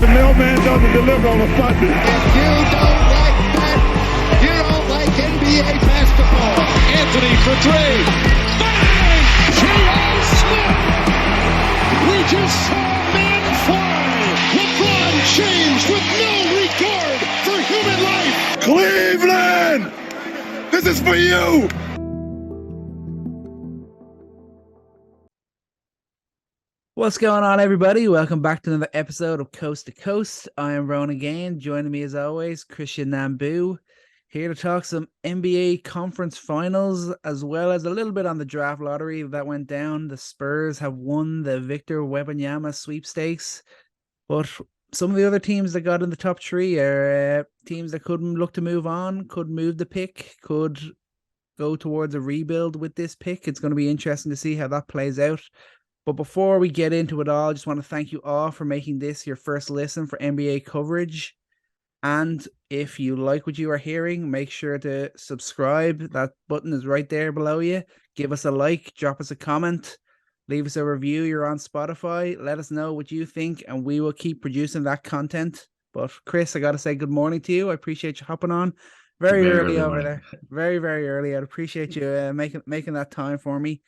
The mailman doesn't deliver on a Sunday. If you don't like that, you don't like NBA basketball. Anthony for three. Bang! J.R. Smith! We just saw men fly. LeBron James with no regard for human life. Cleveland! This is for you! What's going on, everybody? Welcome back to another episode of Coast to Coast. I am Ronan Gaine. Joining me as always, Chris Nambu, here to talk some NBA conference finals, as well as a little bit on the draft lottery that went down. The Spurs have won the Victor Wembanyama sweepstakes, but some of the other teams that got in the top three are teams that couldn't look to move on, could move the pick, could go towards a rebuild with this pick. It's going to be interesting to see how that plays out. But before we get into it all, I just want to thank you all for making this your first listen for NBA coverage. And if you like what you are hearing, make sure to subscribe. That button is right there below you. Give us a like, drop us a comment, leave us a review. You're on Spotify. Let us know what you think, and we will keep producing that content. But Chris, I got to say good morning to you. I appreciate you hopping on very early over there. Very, very early. I'd appreciate you making that time for me.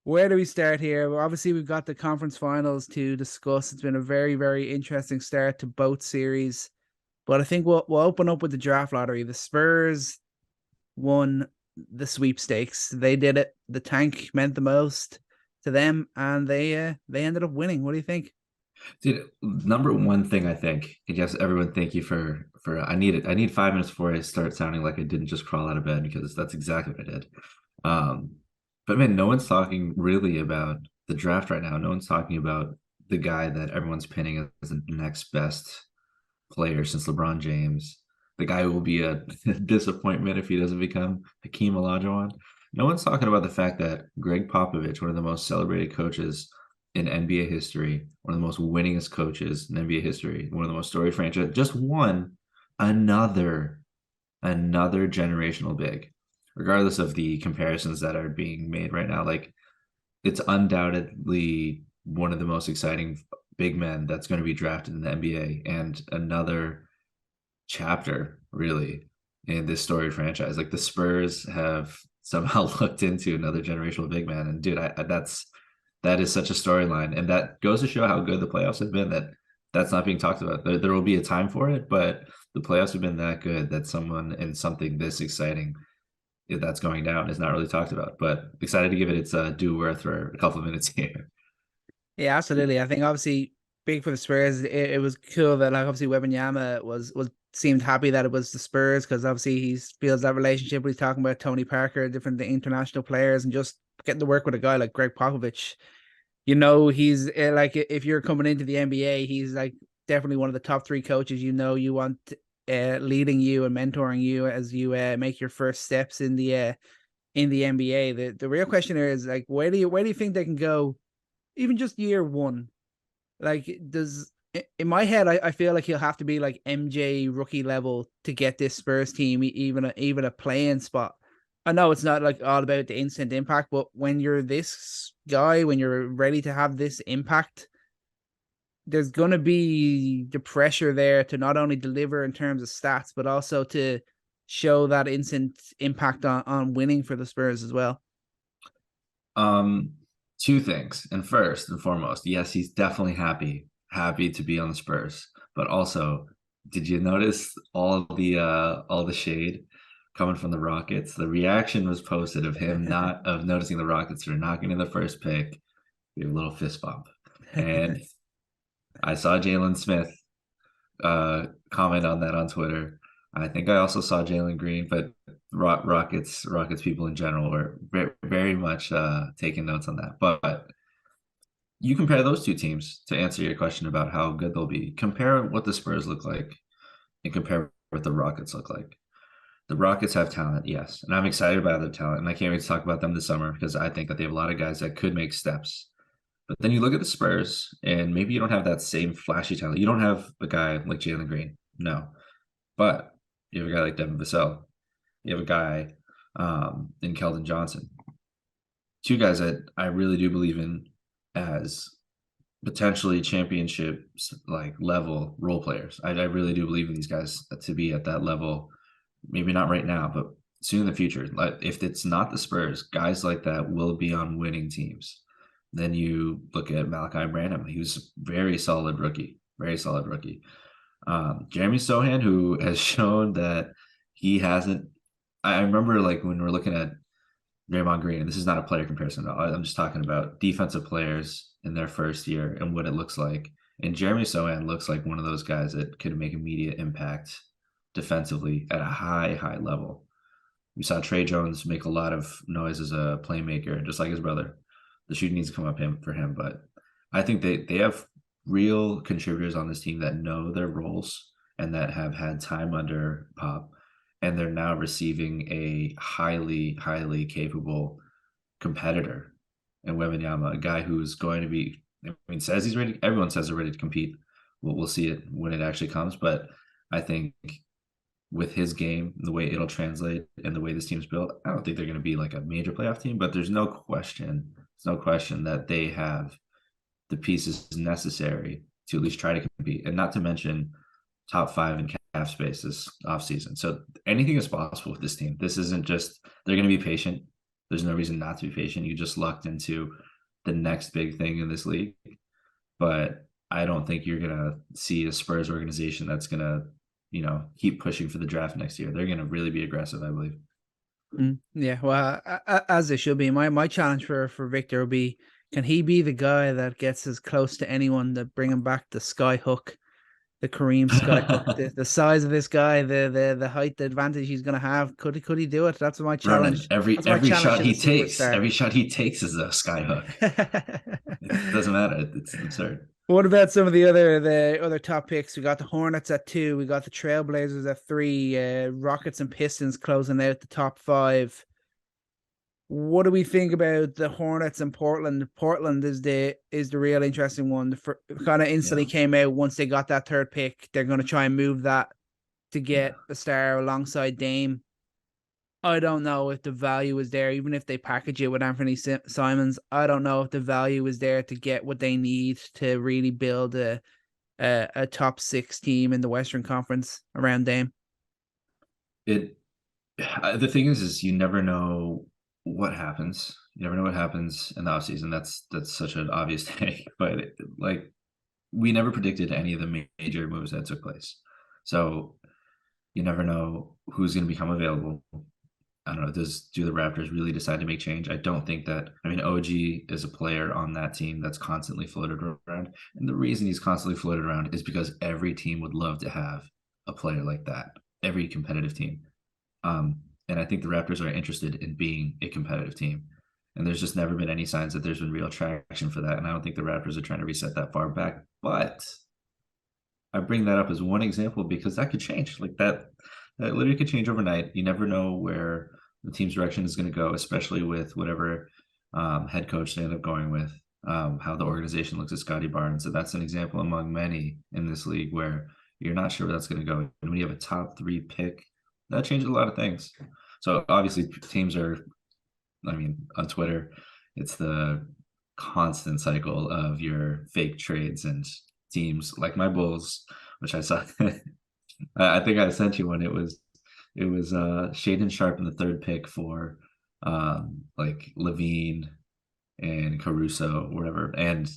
Where do we start here? Well, obviously, we've got the conference finals to discuss. It's been a very, very interesting start to both series. But I think we'll open up with the draft lottery. The Spurs won the sweepstakes. They did it. The tank meant the most to them, and they ended up winning. What do you think? Dude, number one thing I think, and yes, everyone, thank you for I need 5 minutes before I start sounding like I didn't just crawl out of bed, because that's exactly what I did. But man, no one's talking really about the draft right now. No one's talking about the guy that everyone's pinning as the next best player since LeBron James. The guy who will be a disappointment if he doesn't become Hakeem Olajuwon. No one's talking about the fact that Greg Popovich, one of the most celebrated coaches in NBA history, one of the most winningest coaches in NBA history, one of the most storied franchise, just won another generational big. Regardless of the comparisons that are being made right now, like, it's undoubtedly one of the most exciting big men that's going to be drafted in the NBA, and another chapter really in this storied franchise. Like, the Spurs have somehow looked into another generational big man, and dude, that is such a storyline, and that goes to show how good the playoffs have been. That's not being talked about. There will be a time for it, but the playoffs have been that good that someone in something this exciting, if that's going down, is not really talked about. But excited to give it its due worth for a couple of minutes here. Yeah, absolutely. I think obviously big for the Spurs. It was cool that, like, obviously Wembanyama seemed happy that it was the Spurs, because obviously he feels that relationship. He's talking about Tony Parker, different international players, and just getting to work with a guy like Greg Popovich. You know, he's like, if you're coming into the NBA, he's like definitely one of the top three coaches. You know, you want leading you and mentoring you as you make your first steps in the NBA. The real question here is, like, where do you think they can go, even just year one? Like, in my head, I feel like he'll have to be like MJ rookie level to get this Spurs team even a playing spot. I know it's not like all about the instant impact, but when you're this guy, when you're ready to have this impact, there's going to be the pressure there to not only deliver in terms of stats, but also to show that instant impact on winning for the Spurs as well. Two things. And first and foremost, yes, he's definitely happy to be on the Spurs. But also, did you notice all the shade coming from the Rockets? The reaction was posted of him noticing the Rockets for not getting the first pick. Give a little fist bump. And I saw Jalen Smith comment on that on Twitter. I think I also saw Jalen Green, but Rockets people in general were very, very much taking notes on that. But you compare those two teams to answer your question about how good they'll be. Compare what the Spurs look like and compare what the Rockets look like. The Rockets have talent, yes, and I'm excited about their talent, and I can't wait to talk about them this summer, because I think that they have a lot of guys that could make steps. But then you look at the Spurs, and maybe you don't have that same flashy talent. You don't have a guy like Jalen Green, no. But you have a guy like Devin Vassell. You have a guy in Keldon Johnson. Two guys that I really do believe in as potentially championship like level role players. I really do believe in these guys to be at that level. Maybe not right now, but soon in the future. Like if it's not the Spurs, guys like that will be on winning teams. Then you look at Malachi Branham. He was very solid rookie, very solid rookie. Jeremy Sohan, who has shown that he hasn't. I remember like when we're looking at Draymond Green, and this is not a player comparison. I'm just talking about defensive players in their first year and what it looks like. And Jeremy Sohan looks like one of those guys that could make immediate impact defensively at a high level. We saw Trey Jones make a lot of noise as a playmaker, just like his brother. The shooting needs to come up for him, but I think they have real contributors on this team that know their roles and that have had time under Pop, and they're now receiving a highly capable competitor in Wembanyama, a guy who's going to be, I mean, says he's ready. Everyone says they're ready to compete. We'll see it when it actually comes, but I think with his game, the way it'll translate and the way this team's built, I don't think they're going to be like a major playoff team, but there's no question that they have the pieces necessary to at least try to compete, and not to mention top 5 in cap space this offseason. So anything is possible with this team. This isn't just, they're going to be patient. There's no reason not to be patient. You just lucked into the next big thing in this league. But I don't think you're going to see a Spurs organization that's going to, keep pushing for the draft next year. They're going to really be aggressive, I believe. Yeah, well, as it should be. My challenge for Victor will be, can he be the guy that gets as close to anyone that bring him back the sky hook, the Kareem sky hook, the size of this guy, the height, the advantage he's going to have? Could he do it? That's my challenge. Ronan, every shot he takes is a sky hook. It doesn't matter. It's absurd. What about some of the other top picks? We got the Hornets at 2. We got the Trailblazers at 3. Rockets and Pistons closing out the top 5. What do we think about the Hornets and Portland? Portland is the real interesting one. The kind of instantly came out once they got that 3rd pick. They're going to try and move that to get a star alongside Dame. I don't know if the value is there, even if they package it with Anthony Simons. I don't know if the value is there to get what they need to really build a top 6 team in the Western Conference around Dame. The thing is you never know what happens. You never know what happens in the offseason. That's such an obvious take, but we never predicted any of the major moves that took place. So you never know who's going to become available. I don't know. Do the Raptors really decide to make change? I don't think that. I mean, OG is a player on that team that's constantly floated around. And the reason he's constantly floated around is because every team would love to have a player like that. Every competitive team. And I think the Raptors are interested in being a competitive team. And there's just never been any signs that there's been real traction for that. And I don't think the Raptors are trying to reset that far back. But I bring that up as one example because that could change. Like that literally could change overnight. You never know where the team's direction is going to go, especially with whatever head coach they end up going with, how the organization looks at Scotty Barnes. So that's an example among many in this league where you're not sure where that's going to go. And when you have a top 3 pick, that changes a lot of things. So obviously teams are, on Twitter, it's the constant cycle of your fake trades and teams like my Bulls, which I saw. I think I sent you one. It was Shaedon Sharpe in the 3rd pick for Levine and Caruso, whatever. And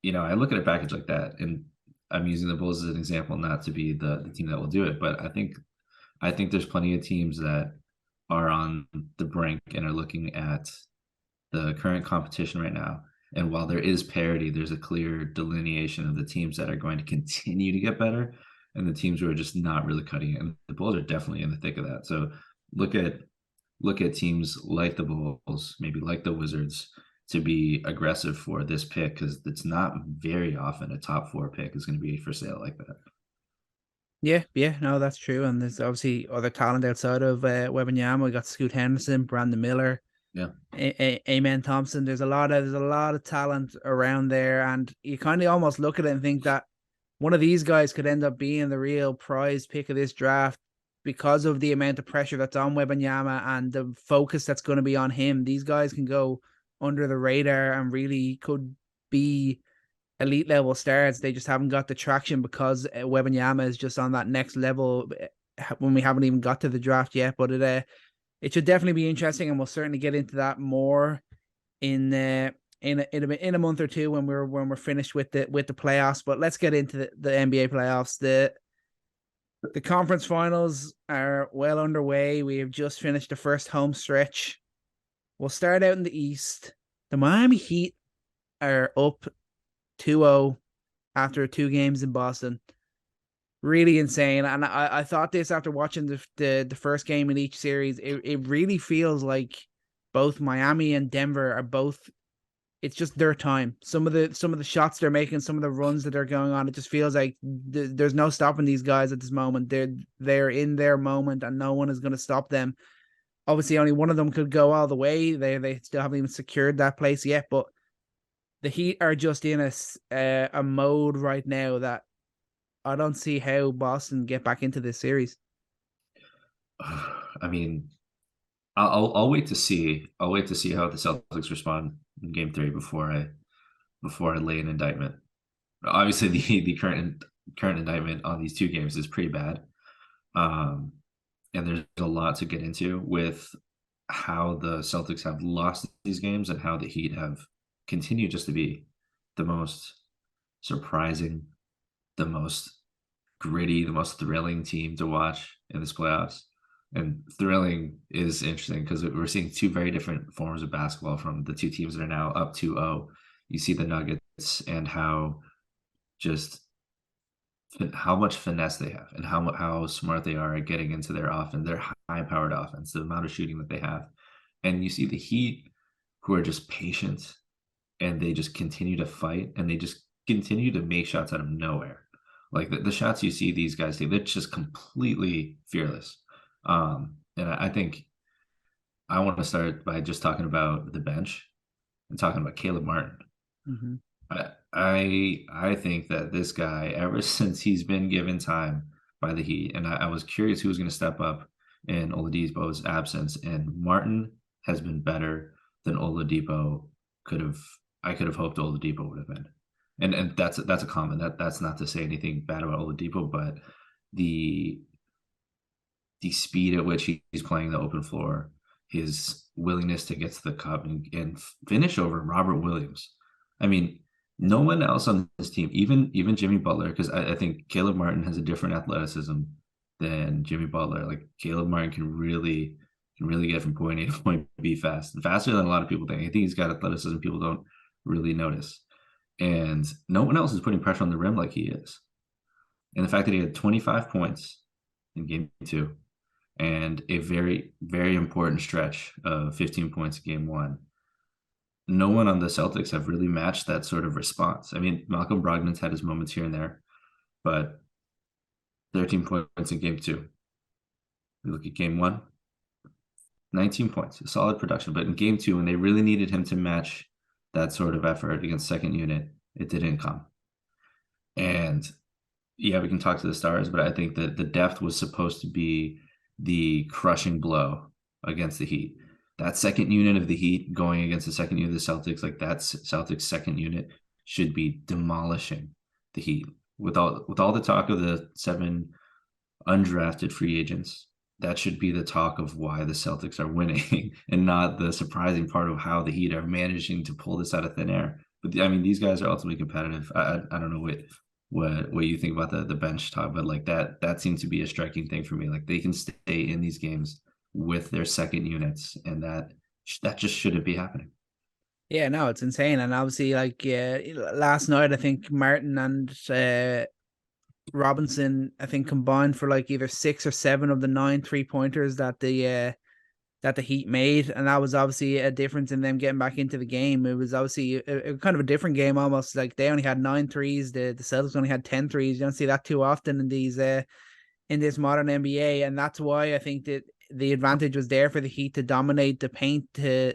I look at a package like that, and I'm using the Bulls as an example, not to be the team that will do it, but I think there's plenty of teams that are on the brink and are looking at the current competition right now. And while there is parity, there's a clear delineation of the teams that are going to continue to get better and the teams who are just not really cutting it. And the Bulls are definitely in the thick of that. So look at teams like the Bulls, maybe like the Wizards, to be aggressive for this pick, because it's not very often a top 4 pick is going to be for sale like that. Yeah, no, that's true. And there's obviously other talent outside of Wembanyama. We got Scoot Henderson, Brandon Miller, Amen Thompson. There's a lot of talent around there, and you kind of almost look at it and think that one of these guys could end up being the real prize pick of this draft because of the amount of pressure that's on Wembanyama and the focus that's going to be on him. These guys can go under the radar and really could be elite level stars. They just haven't got the traction because Wembanyama is just on that next level when we haven't even got to the draft yet. But it should definitely be interesting, and we'll certainly get into that more in a month or two when we're finished with the playoffs. But let's get into the NBA playoffs. The conference finals are well underway. We have just finished the first home stretch. We'll start out in the East. The Miami Heat are up 2-0 after 2 games in Boston. Really insane. And I thought this after watching the first game in each series. It really feels like both Miami and Denver are both, it's just their time. Some of the shots they're making, some of the runs that they're going on, it just feels like there's no stopping these guys at this moment. They're in their moment and no one is going to stop them. Obviously, only one of them could go all the way. They still haven't even secured that place yet, but the Heat are just in a mode right now that I don't see how Boston get back into this series. I mean, I'll wait to see. I'll wait to see how the Celtics respond in Game 3 before I lay an indictment. Obviously, the current indictment on these 2 games is pretty bad, and there's a lot to get into with how the Celtics have lost these games and how the Heat have continued just to be the most surprising, the most gritty, the most thrilling team to watch in this playoffs. And thrilling is interesting because we're seeing 2 very different forms of basketball from the 2 teams that are now up 2-0. You see the Nuggets and how much finesse they have and how smart they are at getting into their offense, their high-powered offense, the amount of shooting that they have. And you see the Heat who are just patient and they just continue to fight and they just continue to make shots out of nowhere. Like the shots you see these guys take, they're just completely fearless. And I think I want to start by just talking about the bench and talking about Caleb Martin. Mm-hmm. I think that this guy, ever since he's been given time by the Heat, and I was curious who was going to step up in Oladipo's absence, and Martin has been better than Oladipo I could have hoped Oladipo would have been. And that's a comment. That's not to say anything bad about Oladipo, but the speed at which he's playing the open floor, his willingness to get to the cup and finish over Robert Williams. I mean, no one else on this team, even Jimmy Butler, because I think Caleb Martin has a different athleticism than Jimmy Butler. Like Caleb Martin can really get from point A to point B faster than a lot of people think. I think he's got athleticism people don't really notice. And no one else is putting pressure on the rim like he is. And the fact that he had 25 points in Game 2 and a very, very important stretch of 15 points in Game 1, no one on the Celtics have really matched that sort of response. I mean, Malcolm Brogdon's had his moments here and there, but 13 points in Game 2. We look at Game 1, 19 points, a solid production. But in Game 2, when they really needed him to match that sort of effort against second unit, it didn't come. And yeah, we can talk to the stars, but I think that the depth was supposed to be the crushing blow against the Heat. That second unit of the Heat going against the second unit of the Celtics, like that Celtics second unit should be demolishing the Heat. With all the talk of the 7 undrafted free agents, that should be the talk of why the Celtics are winning and not the surprising part of how the Heat are managing to pull this out of thin air. But I mean, these guys are ultimately competitive. I don't know what you think about the bench talk, but like that seems to be a striking thing for me. Like they can stay in these games with their second units, and that just shouldn't be happening. Yeah, no, it's insane. And obviously, like last night, I think Martin and Robinson, I think, combined for like either 6 or 7 of the 9 3-pointers that the Heat made, and that was obviously a difference in them getting back into the game. It was obviously a kind of a different game almost. Like they only had 9 threes, the Celtics only had 10 threes. You don't see that too often in this modern NBA, and that's why I think that the advantage was there for the Heat to dominate the paint to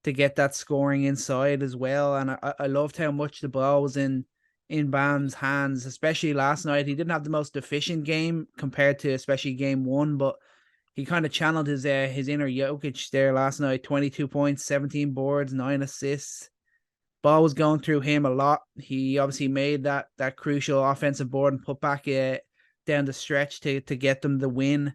get that scoring inside as well. And I loved how much the ball was in Bam's hands, especially last night. He didn't have the most efficient game compared to especially Game 1, but he kind of channeled his inner Jokic there last night. 22 points, 17 boards, 9 assists. ball was going through him a lot. He obviously made that crucial offensive board and put back down the stretch to get them the win.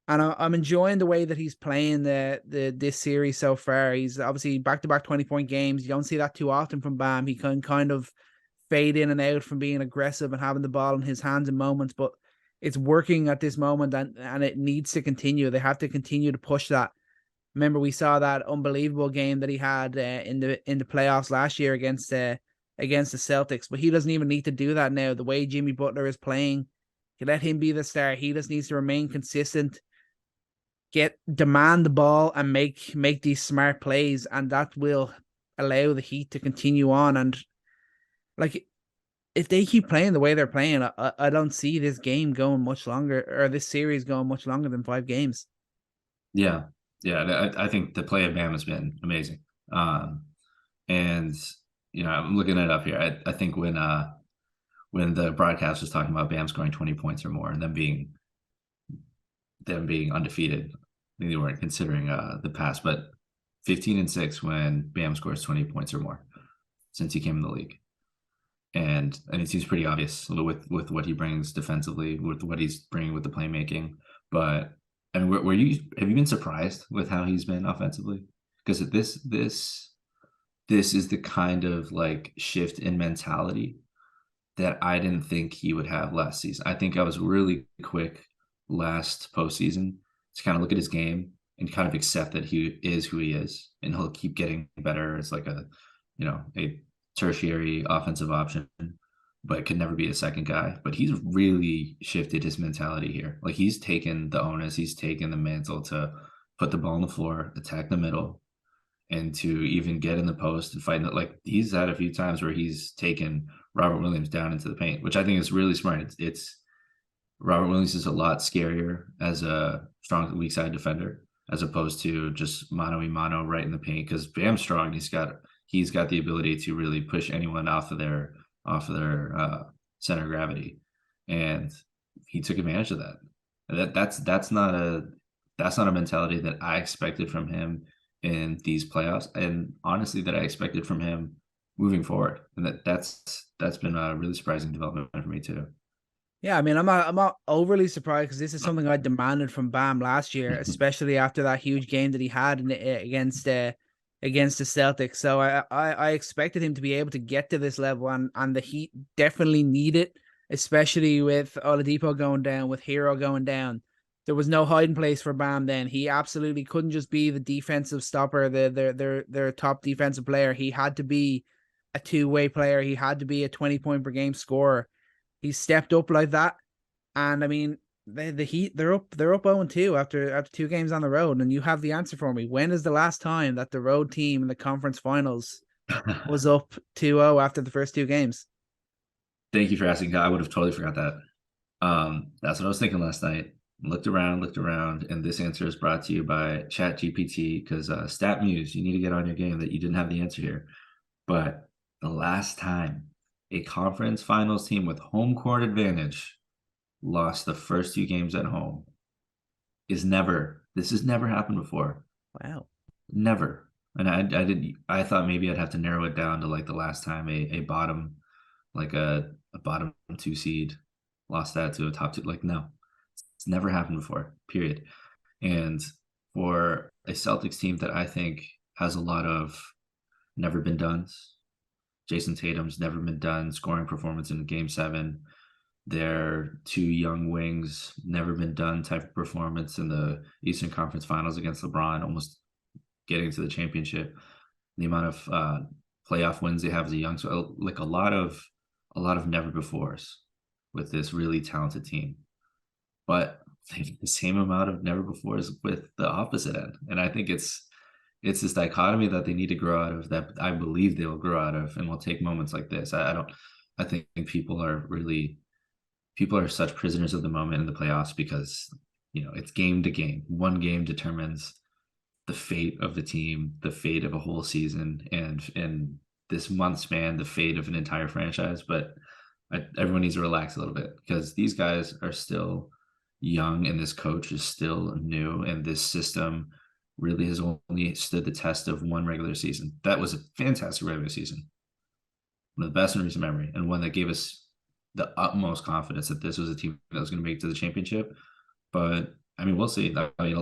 And I'm enjoying the way that he's playing this series so far. He's obviously back-to-back 20-point games. You don't see that too often from Bam. He can kind of fade in and out from being aggressive and having the ball in his hands in moments, but it's working at this moment, and it needs to continue. They have to continue to push that. Remember, we saw that unbelievable game that he had in the playoffs last year against the Celtics, but he doesn't even need to do that now. The way Jimmy Butler is playing, you let him be the star. He just needs to remain consistent, demand the ball, and make these smart plays, and that will allow the Heat to continue on. And like, if they keep playing the way they're playing, I don't see this game going much longer, or this series going much longer than 5 games. Yeah. I think the play of Bam has been amazing. And I'm looking it up here. I think when the broadcast was talking about Bam scoring 20 points or more and them being undefeated, I think they weren't considering the past, but 15-6 when Bam scores 20 points or more since he came in the league. And it seems pretty obvious with what he brings defensively, with what he's bringing with the playmaking. But have you been surprised with how he's been offensively? Because this is the kind of like shift in mentality that I didn't think he would have last season. I think I was really quick last postseason to kind of look at his game and kind of accept that he is who he is, and he'll keep getting better as like a tertiary offensive option, but could never be a second guy. But he's really shifted his mentality here. Like, he's taken the onus, he's taken the mantle to put the ball on the floor, attack the middle, and to even get in the post and fight. Like, he's had a few times where he's taken Robert Williams down into the paint, which I think is really smart. It's Robert Williams is a lot scarier as a strong weak side defender as opposed to just mano-a-mano right in the paint, because Bam's strong. He's got the ability to really push anyone off of their center of gravity, and he took advantage of that. That's not a mentality that I expected from him in these playoffs, and honestly that I expected from him moving forward. And that's been a really surprising development for me too. Yeah, I mean, I'm not overly surprised, because this is something I demanded from Bam last year, especially after that huge game that he had against the Celtics. So I expected him to be able to get to this level, and the Heat definitely need it, especially with Oladipo going down, with Hero going down. There was no hiding place for Bam then. He absolutely couldn't just be the defensive stopper, their top defensive player. He had to be a two-way player. He had to be a 20-point per game scorer. He stepped up like that. And I mean, the Heat, they're up 0-2 after 2 games on the road. And you have the answer for me. When is the last time that the road team in the conference finals was up 2-0 after the first 2 games? Thank you for asking. I would have totally forgot that. That's what I was thinking last night. Looked around, and this answer is brought to you by ChatGPT, because StatMuse, you need to get on your game that you didn't have the answer here. But the last time a conference finals team with home court advantage lost the first 2 games at home this has never happened before. Wow. Never. And I thought maybe I'd have to narrow it down to like the last time a bottom 2 seed lost that to a top 2. Like, no, it's never happened before, period. And for a Celtics team that I think has a lot of never been dones, Jason Tatum's never been done scoring performance in Game 7. Their 2 young wings, never been done type of performance in the Eastern Conference Finals against LeBron, almost getting to the championship. The amount of playoff wins they have as a young, so like a lot of never befores with this really talented team. But they have the same amount of never befores with the opposite end, and I think it's this dichotomy that they need to grow out of, that I believe they will grow out of, and will take moments like this. I think people are such prisoners of the moment in the playoffs, because it's game to game. One game determines the fate of the team, the fate of a whole season, and in this month span, the fate of an entire franchise. But everyone needs to relax a little bit, because these guys are still young, and this coach is still new, and this system really has only stood the test of one regular season. That was a fantastic regular season. one of the best in recent memory, and one that gave us the utmost confidence that this was a team that was going to make it to the championship. But I mean, we'll see. I mean,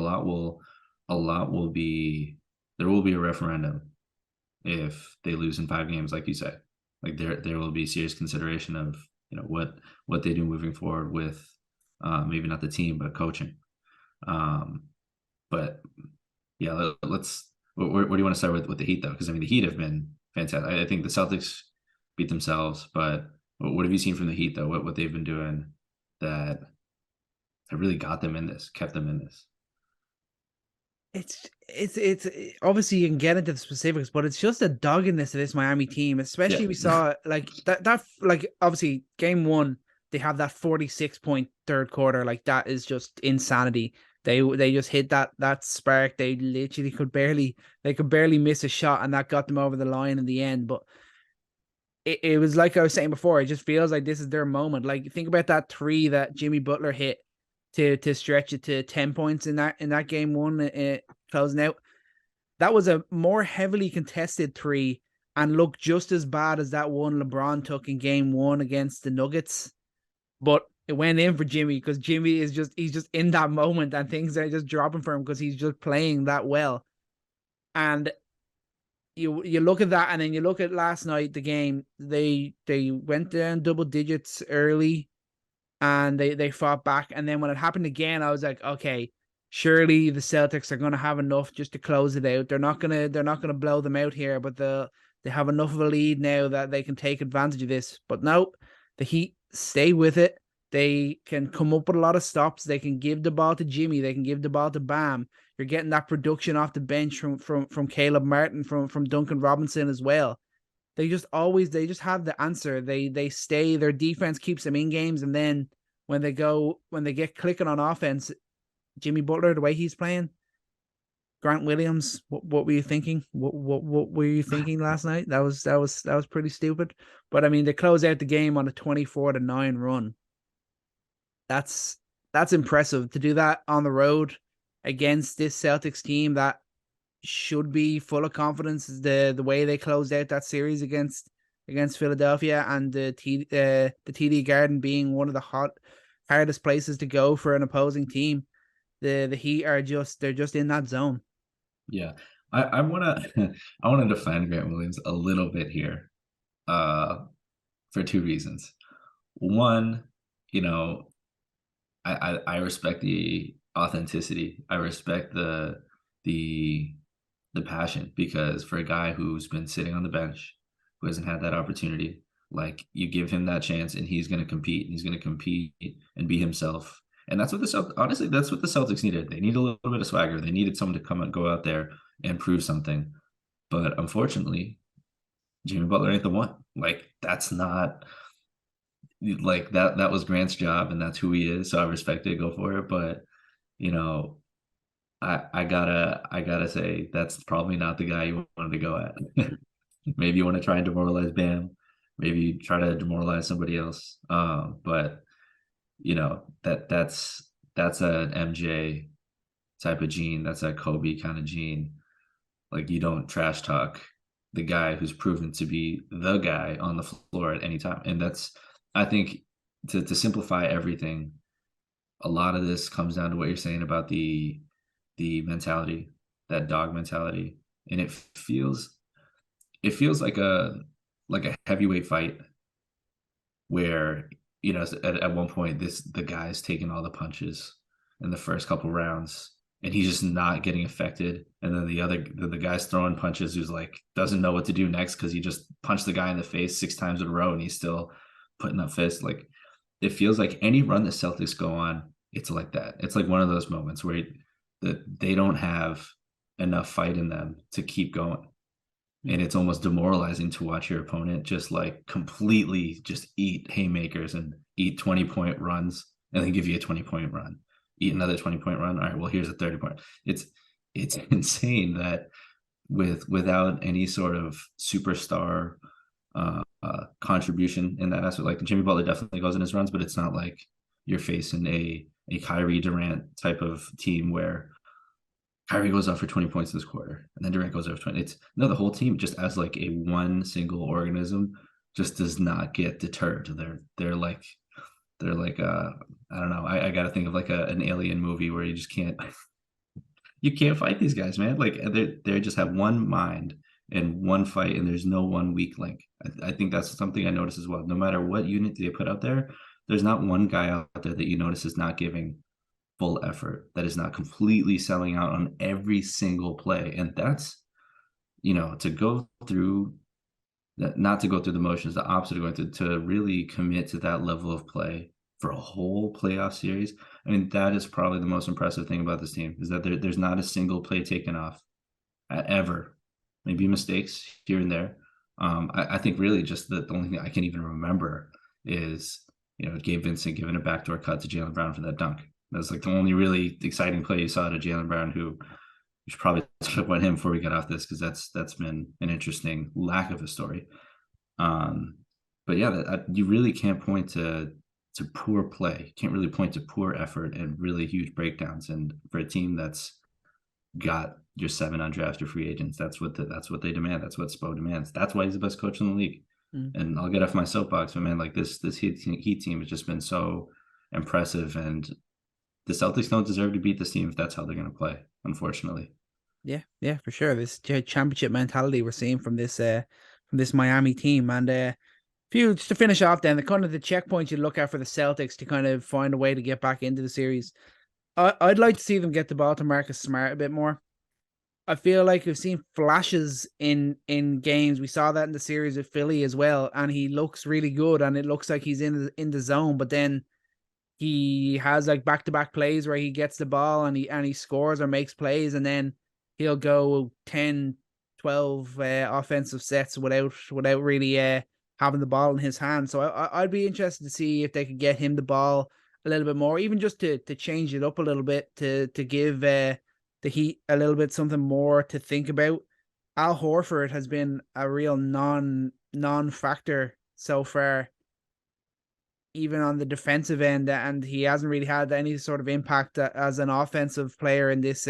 there will be a referendum if they lose in 5 games, like you said. Like there will be serious consideration of what they do moving forward with maybe not the team but coaching. But yeah, let's. Where do you want to start with the Heat though? Because I mean, the Heat have been fantastic. I think the Celtics beat themselves, but what have you seen from the Heat though? What they've been doing that really got them in this, kept them in this? It's obviously you can get into the specifics, but it's just a doggedness of this Miami team. Especially we saw like that like obviously game 1 they have that 46-point third quarter, like that is just insanity. They just hit that spark. They literally could barely miss a shot, and that got them over the line in the end. But it was like I was saying before, it just feels like this is their moment. Like think about that 3 that Jimmy Butler hit to stretch it to 10 points in that game 1 closing out. That was a more heavily contested 3 and looked just as bad as that one LeBron took in game 1 against the Nuggets. But it went in for Jimmy because Jimmy he's just in that moment and things are just dropping for him because he's just playing that well. And you look at that, and then you look at last night, the game, they went down double digits early and they fought back. And then when it happened again, I was like, okay, surely the Celtics are going to have enough just to close it out. They're not going to blow them out here, but they have enough of a lead now that they can take advantage of this. But no, the Heat stay with it. They can come up with a lot of stops. They can give the ball to Jimmy. They can give the ball to Bam. You're getting that production off the bench from Caleb Martin, from Duncan Robinson as well. They just have the answer. They stay. Their defense keeps them in games, and then when they get clicking on offense, Jimmy Butler, the way he's playing, Grant Williams, what were you thinking? What were you thinking last night? That was pretty stupid. But I mean, they close out the game on a 24-9 run. That's impressive to do that on the road against this Celtics team that should be full of confidence. The way they closed out that series against Philadelphia, and the TD Garden being one of the hardest places to go for an opposing team. The Heat they're just in that zone. Yeah, I wanna I wanna defend Grant Williams a little bit here, for 2 reasons. One, I respect the authenticity. I respect the passion, because for a guy who's been sitting on the bench, who hasn't had that opportunity, like, you give him that chance and he's going to compete, and he's going to compete and be himself. And that's what that's what the Celtics needed. They need a little bit of swagger. They needed someone to come and go out there and prove something. But unfortunately, Jimmy Butler ain't the one. Like, that's not like that was Grant's job, and that's who he is. So I respect it, go for it. But I gotta say that's probably not the guy you wanted to go at. Maybe you want to try and demoralize Bam. Maybe you try to demoralize somebody else. But that's an MJ type of gene. That's a Kobe kind of gene. Like, you don't trash talk the guy who's proven to be the guy on the floor at any time. And that's, I think, to simplify everything, a lot of this comes down to what you're saying about the mentality, that dog mentality. And it feels like a heavyweight fight where, at one point the guy's taking all the punches in the first couple rounds and he's just not getting affected. And then the guy's throwing punches who's like, doesn't know what to do next because he just punched the guy in the face 6 times in a row and he's still putting up fists. Like, it feels like any run the Celtics go on, it's like that. It's like one of those moments where they don't have enough fight in them to keep going. And it's almost demoralizing to watch your opponent just like completely just eat haymakers and eat 20-point runs and then give you a 20-point run, eat another 20-point run. All right, well, here's a 30-point. It's insane that without any sort of superstar contribution in that aspect, like Jimmy Butler definitely goes in his runs, but it's not like you're facing a Kyrie Durant type of team where Kyrie goes off for 20 points this quarter, and then Durant goes off for 20. The whole team just as like a one single organism just does not get deterred. They're like I don't know. I got to think of like an alien movie where you can't fight these guys, man. Like they just have one mind and one fight, and there's no one weak link. I think that's something I noticed as well. No matter what unit they put out there, there's not one guy out there that you notice is not giving full effort, that is not completely selling out on every single play. And that's, to go through that, not to go through the motions, the opposite of going to really commit to that level of play for a whole playoff series. I mean, that is probably the most impressive thing about this team, is that there's not a single play taken off ever. Maybe mistakes here and there. I think really just the only thing I can even remember is, Gabe Vincent giving a backdoor cut to Jaylen Brown for that dunk. That's like the only really exciting play you saw to Jaylen Brown, who we should probably talk about him before we get off this, because that's been an interesting lack of a story. But yeah, you really can't point to poor play. You can't really point to poor effort and really huge breakdowns. And for a team that's got your 7 undrafted free agents, that's what they demand. That's what Spo demands. That's why he's the best coach in the league. And I'll get off my soapbox, but man, like this Heat team has just been so impressive, and the Celtics don't deserve to beat this team if that's how they're going to play, unfortunately. Yeah, for sure. This championship mentality we're seeing from this Miami team. And just to finish off, then the kind of the checkpoints you look at for the Celtics to kind of find a way to get back into the series. I'd like to see them get the ball to Marcus Smart a bit more. I feel like we've seen flashes in games. We saw that in the series with Philly as well, and he looks really good, and it looks like he's in the zone. But then he has like back-to-back plays where he gets the ball and he scores or makes plays, and then he'll go 10, 12 offensive sets without really having the ball in his hand. So I'd be interested to see if they could get him the ball a little bit more, even just to change it up a little bit, to give the Heat a little bit something more to think about. Al Horford has been a real non-factor so far, even on the defensive end, and he hasn't really had any sort of impact as an offensive player in this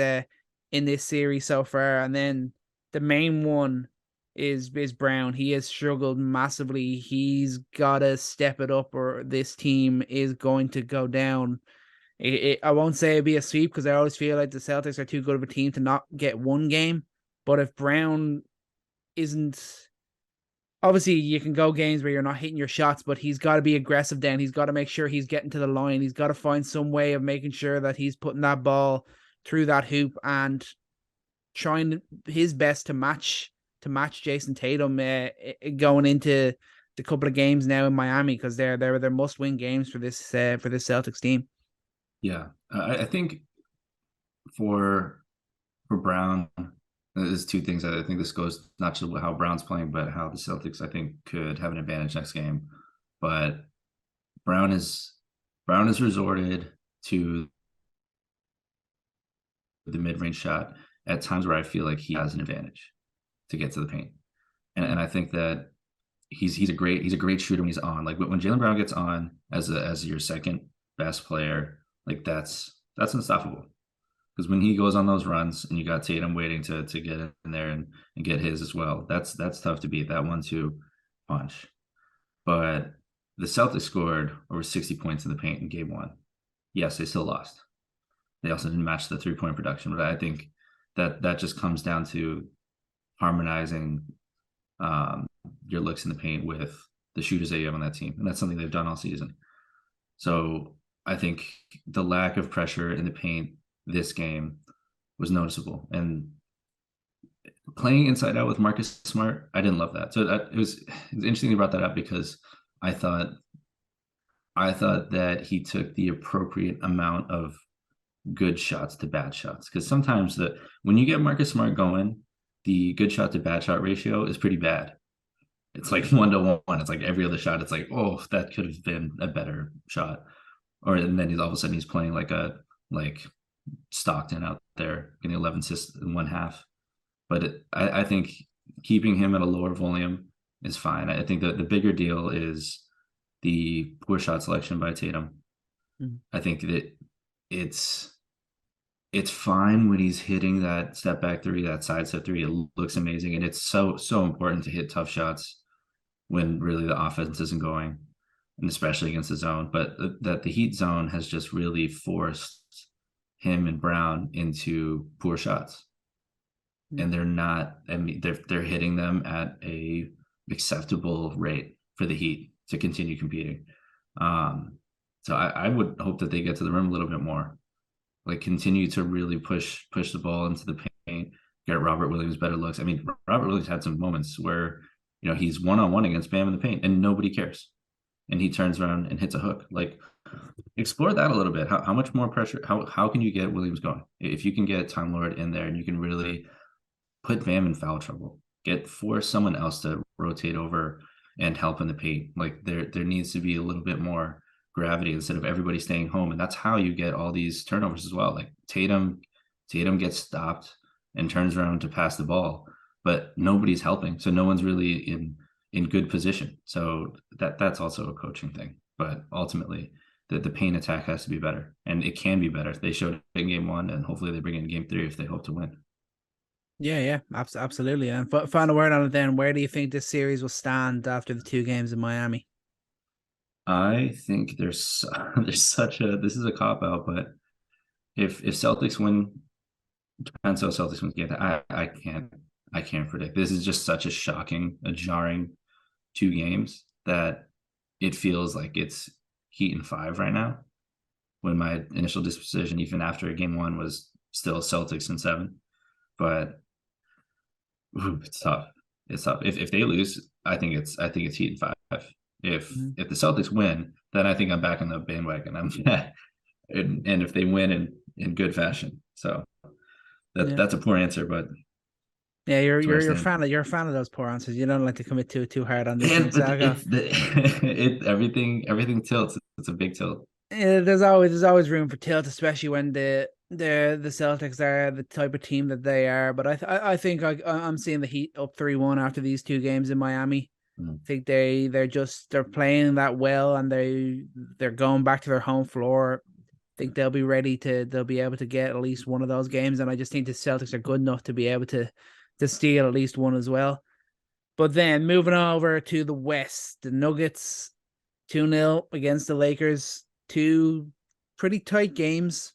series so far. And then the main one is Brown. He has struggled massively. He's got to step it up, or this team is going to go down. I won't say it'd be a sweep, because I always feel like the Celtics are too good of a team to not get one game. But if Brown isn't, obviously you can go games where you're not hitting your shots, but he's got to be aggressive then. He's got to make sure he's getting to the line. He's got to find some way of making sure that he's putting that ball through that hoop and trying his best to match Jason Tatum going into the couple of games now in Miami, because they're must-win games for this Celtics team. Yeah, I think for Brown, there's two things. I think this goes not just how Brown's playing, but how the Celtics, I think, could have an advantage next game. But Brown has resorted to the mid-range shot at times where I feel like he has an advantage to get to the paint, and I think that he's a great shooter when he's on. Like when Jaylen Brown gets on as your second best player, like that's unstoppable. Because when he goes on those runs and you got Tatum waiting to get in there and get his as well, that's tough to beat, that 1-2 punch. But the Celtics scored over 60 points in the paint in game one. Yes, they still lost. They also didn't match the 3-point production, but I think that just comes down to harmonizing your looks in the paint with the shooters that you have on that team. And that's something they've done all season. So I think the lack of pressure in the paint this game was noticeable. And playing inside out with Marcus Smart, I didn't love that. So it was interesting you brought that up, because I thought that he took the appropriate amount of good shots to bad shots. Because sometimes when you get Marcus Smart going, the good shot to bad shot ratio is pretty bad. It's like 1-to-1. It's like every other shot, it's like, oh, that could have been a better shot. And then all of a sudden he's playing like Stockton out there, getting 11 assists in one half. But I think keeping him at a lower volume is fine. I think that the bigger deal is the poor shot selection by Tatum. I think that it's fine when he's hitting that step back three, that side step three. It looks amazing, and it's so important to hit tough shots when really the offense isn't going, and especially against the zone. But that the Heat zone has just really forced him and Brown into poor shots. And they're not, I mean, they're hitting them at a acceptable rate for the Heat to continue competing. So I would hope that they get to the rim a little bit more, like continue to really push the ball into the paint, get Robert Williams better looks. I mean, Robert Williams had some moments where, he's one-on-one against Bam in the paint and nobody cares. And he turns around and hits a hook. Like, explore that a little bit. How much more pressure? How can you get Williams going? If you can get Time Lord in there and you can really put Bam in foul trouble, force someone else to rotate over and help in the paint. Like there needs to be a little bit more gravity instead of everybody staying home. And that's how you get all these turnovers as well. Like Tatum gets stopped and turns around to pass the ball, but nobody's helping. So no one's really in good position. So that's also a coaching thing. But ultimately, the paint attack has to be better, and it can be better. They showed it in game 1, and hopefully they bring it in game 3 if they hope to win. Yeah, absolutely. And final word on it then, where do you think this series will stand after the 2 games in Miami? I think there's such a, this is a cop-out, but if Celtics win, depends how Celtics win the game. I can't predict. This is just such a jarring 2 games that it feels like it's Heat in 5 right now, when my initial disposition, even after game 1, was still Celtics in 7. But it's tough. It's tough. If they lose, I think it's Heat in 5. If the Celtics win, then I think I'm back on the bandwagon. And if they win in good fashion, so that's a poor answer, but yeah, you're a fan of those poor answers. You don't like to commit too hard on this. Everything tilts. It's a big tilt. Yeah, there's always room for tilt, especially when the Celtics are the type of team that they are. But I think I'm seeing the Heat up 3-1 after these 2 games in Miami. I think they're playing that well, and they're going back to their home floor. I think they'll be able to get at least one of those games, and I just think the Celtics are good enough to be able to steal at least one as well. But then moving over to the West, the Nuggets 2-0 against the Lakers. 2 pretty tight games,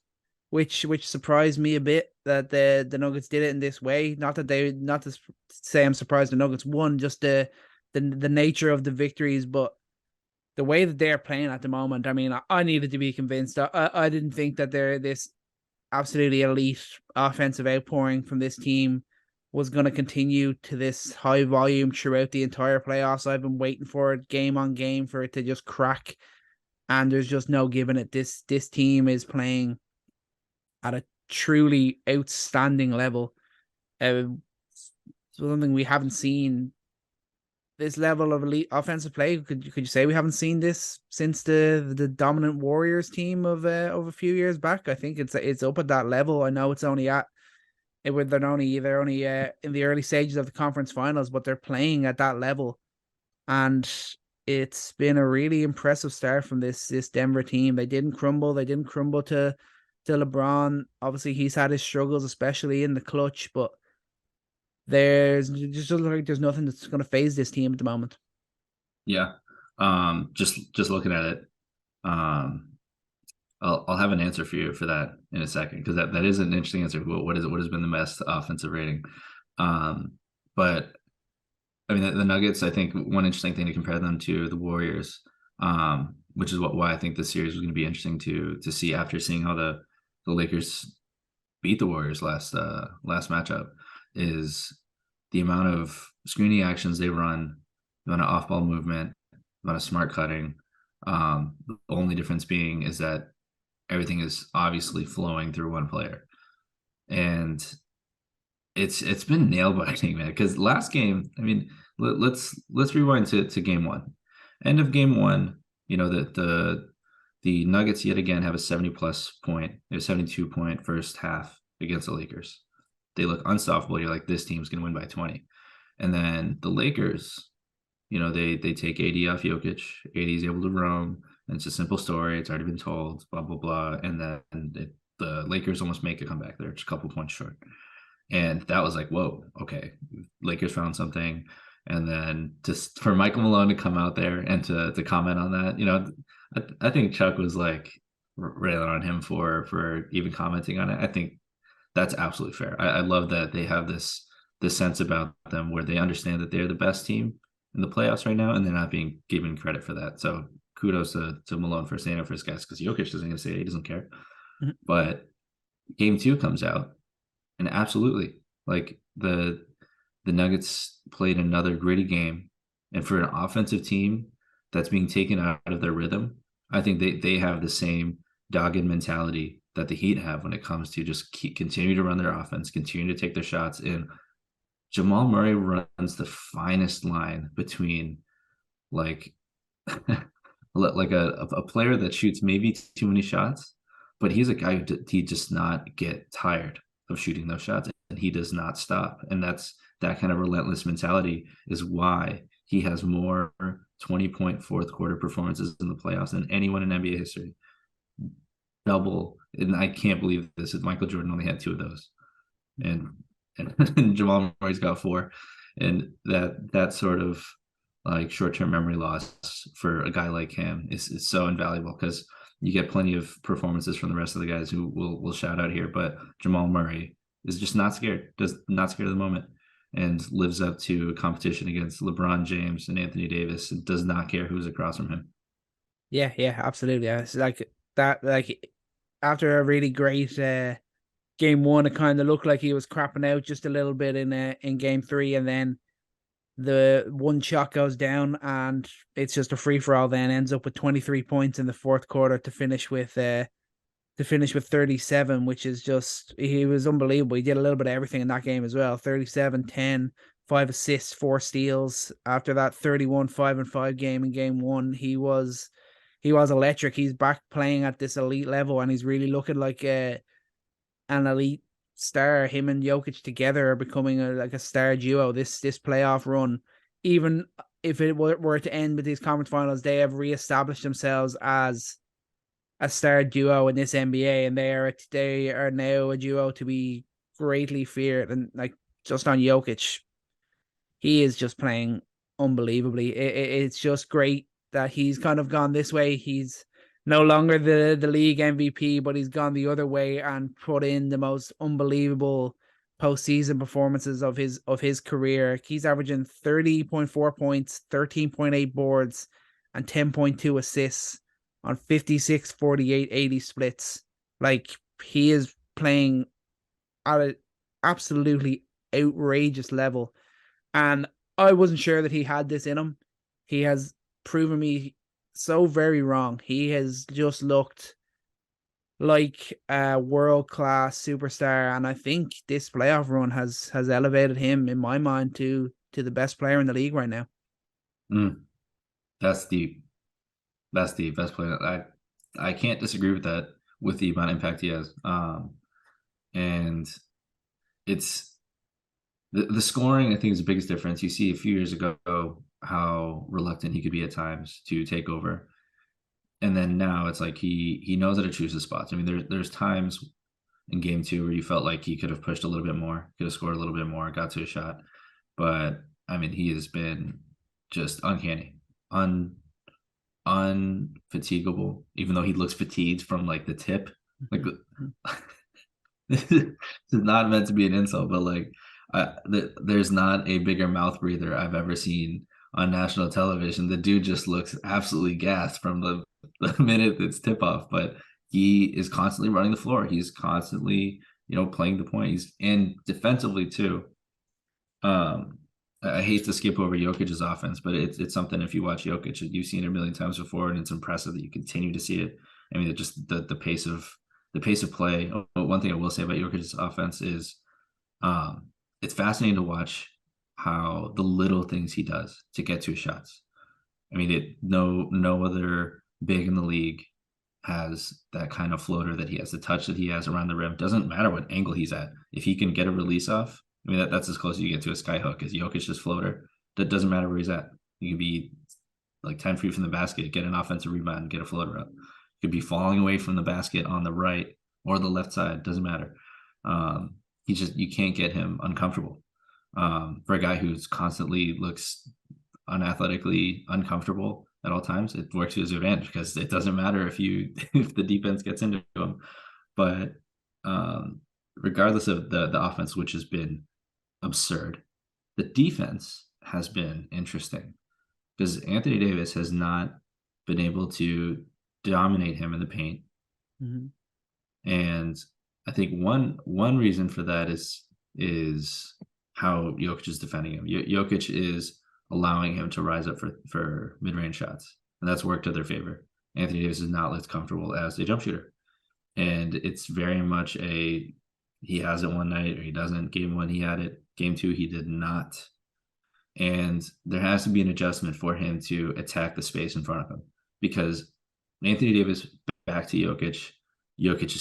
which surprised me a bit that the Nuggets did it in this way. Not to say I'm surprised the Nuggets won, just the nature of the victories, but the way that they're playing at the moment. I mean, I needed to be convinced. I didn't think that they're this absolutely elite offensive outpouring from this team was going to continue to this high volume throughout the entire playoffs. I've been waiting for it game on game for it to just crack, and there's just no giving it. This team is playing at a truly outstanding level. Something we haven't seen. This level of elite offensive play, could you say we haven't seen this since the dominant Warriors team of a few years back? I think it's up at that level. I know it's only they're only in the early stages of the conference finals, but they're playing at that level, and it's been a really impressive start from this Denver team. They didn't crumble. They didn't crumble to LeBron. Obviously, he's had his struggles, especially in the clutch, but there's nothing that's going to phase this team at the moment. Yeah. Just looking at it, I'll have an answer for you for that in a second, because that is an interesting answer. What has been the best offensive rating? But I mean, the Nuggets, I think one interesting thing to compare them to the Warriors, which is why I think this series was going to be interesting to see after seeing how the Lakers beat the Warriors last matchup, is the amount of screening actions they run, the amount of off-ball movement, the amount of smart cutting. The only difference being is that everything is obviously flowing through one player, and it's been nail biting, man. Because last game, I mean, let's rewind to game 1. End of game 1, the Nuggets yet again have a 72 point first half against the Lakers. They look unstoppable. You're like, this team's gonna win by 20. And then the Lakers, they take AD off Jokic. AD is able to roam, and it's a simple story. It's already been told, blah blah blah. And then the Lakers almost make a comeback. They're just a couple points short. And that was like, whoa, okay, Lakers found something. And then just for Michael Malone to come out there and to comment on that, I think Chuck was like railing on him for even commenting on it. I think that's absolutely fair. I love that they have this sense about them where they understand that they're the best team in the playoffs right now, and they're not being given credit for that. So kudos to Malone for saying it for his guys, because Jokic doesn't even say it, he doesn't care. Mm-hmm. But game 2 comes out, and absolutely, like the Nuggets played another gritty game, and for an offensive team that's being taken out of their rhythm, I think they have the same dogged mentality that the Heat have when it comes to just continue to run their offense, continue to take their shots. And Jamal Murray runs the finest line between like a player that shoots maybe too many shots, but he's a guy who he does not get tired of shooting those shots, and he does not stop. And that kind of relentless mentality is why he has more 20-point fourth quarter performances in the playoffs than anyone in NBA history. Double, and I can't believe this. Michael Jordan only had 2 of those, and Jamal Murray's got 4, and that sort of like short-term memory loss for a guy like him is so invaluable, because you get plenty of performances from the rest of the guys who will shout out here, but Jamal Murray is just not scared, not scared of the moment, and lives up to a competition against LeBron James and Anthony Davis, and does not care who's across from him. Yeah, absolutely. It's like that. Like after a really great game 1, it kind of looked like he was crapping out just a little bit in game 3, and then the one shot goes down, and it's just a free for all. Then ends up with 23 points in the fourth quarter to finish with 37, which is just, he was unbelievable. He did a little bit of everything in that game as well. 37, 10, 5 assists, 4 steals. After that 31, 5-5 game in game 1, he was electric. He's back playing at this elite level, and he's really looking like an elite star. Him and Jokic together are becoming a star duo. This playoff run, even if it were to end with these conference finals, they have reestablished themselves as a star duo in this NBA, and they are now a duo to be greatly feared. And like, just on Jokic, he is just playing unbelievably. It's just great that he's kind of gone this way. He's no longer the league MVP, but he's gone the other way and put in the most unbelievable postseason performances of his career. He's averaging 30.4 points, 13.8 boards, and 10.2 assists on 56, 48, 80 splits. Like, he is playing at an absolutely outrageous level. And I wasn't sure that he had this in him. He has proven me so very wrong. He has just looked like a world-class superstar, and I think this playoff run has elevated him, in my mind, to the best player in the league right now. That's deep. That's the best player. I can't disagree with that, with the amount of impact he has. And it's the scoring, I think, is the biggest difference. You see a few years ago how reluctant he could be at times to take over, and then now it's like he knows how to choose his spots. I mean, there's times in game 2 where you felt like he could have pushed a little bit more, could have scored a little bit more, got to a shot, but I mean, he has been just uncanny, unfatigable, even though he looks fatigued from like the tip. Like, this is not meant to be an insult, but like, there's not a bigger mouth breather I've ever seen on national television. The dude just looks absolutely gassed from the minute it's tip off, but he is constantly running the floor. He's constantly, playing the point. And defensively too. I hate to skip over Jokic's offense, but it's something, if you watch Jokic, you've seen it a million times before, and it's impressive that you continue to see it. I mean, just the pace of play. One thing I will say about Jokic's offense is it's fascinating to watch how the little things he does to get to his shots. I mean, no other big in the league has that kind of floater that he has, the touch that he has around the rim. Doesn't matter what angle he's at. If he can get a release off, I mean, that's as close as you get to a sky hook as Jokic's floater. That doesn't matter where he's at. He can be like 10 feet from the basket, get an offensive rebound, and get a floater up. He could be falling away from the basket on the right or the left side. Doesn't matter. You can't get him uncomfortable. For a guy who's constantly looks unathletically uncomfortable at all times, it works to his advantage because it doesn't matter if if the defense gets into him. But regardless of the offense, which has been absurd, the defense has been interesting because Anthony Davis has not been able to dominate him in the paint. Mm-hmm. And I think one reason for that is how Jokic is defending him. Jokic is allowing him to rise up for mid-range shots, and that's worked to their favor. Anthony Davis is not as comfortable as a jump shooter, and it's very much he has it one night or he doesn't. Game 1 he had it, game 2 he did not, and there has to be an adjustment for him to attack the space in front of him because Anthony Davis back to Jokic. Jokic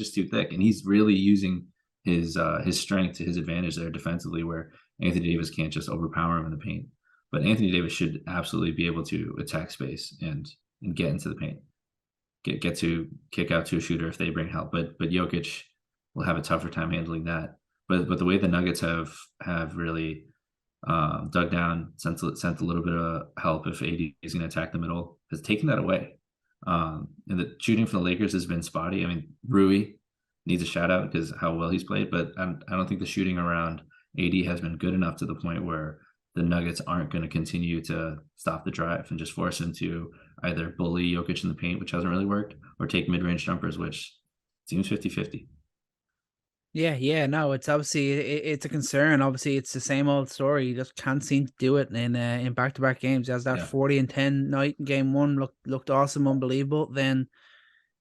is too thick, and he's really using his strength to his advantage there defensively, where Anthony Davis can't just overpower him in the paint. But Anthony Davis should absolutely be able to attack space and get into the paint, get to kick out to a shooter if they bring help. But Jokic will have a tougher time handling that. But the way the Nuggets have really dug down, sent a little bit of help if AD is going to attack the middle, has taken that away. And the shooting for the Lakers has been spotty. I mean, Rui needs a shout out because how well he's played, but I don't think the shooting around AD has been good enough to the point where the Nuggets aren't going to continue to stop the drive and just force him to either bully Jokic in the paint, which hasn't really worked, or take mid-range jumpers, which seems 50-50. Yeah, no, it's obviously it's a concern. Obviously, it's the same old story. He just can't seem to do it in back-to-back games. He has that 40-10 night in game 1 looked awesome, unbelievable. Then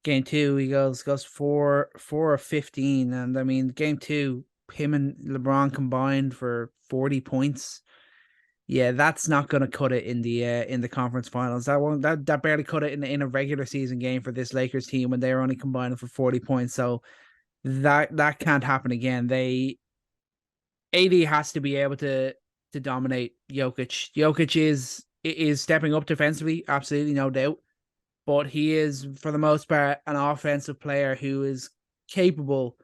game 2 he goes 4 of 15, and I mean game 2 him and LeBron combined for 40 points. Yeah, that's not going to cut it in the conference finals. That barely cut it in a regular season game for this Lakers team when they were only combining for 40 points. So that can't happen again. AD has to be able to dominate Jokic. Jokic is stepping up defensively, absolutely no doubt, but he is for the most part an offensive player who is capable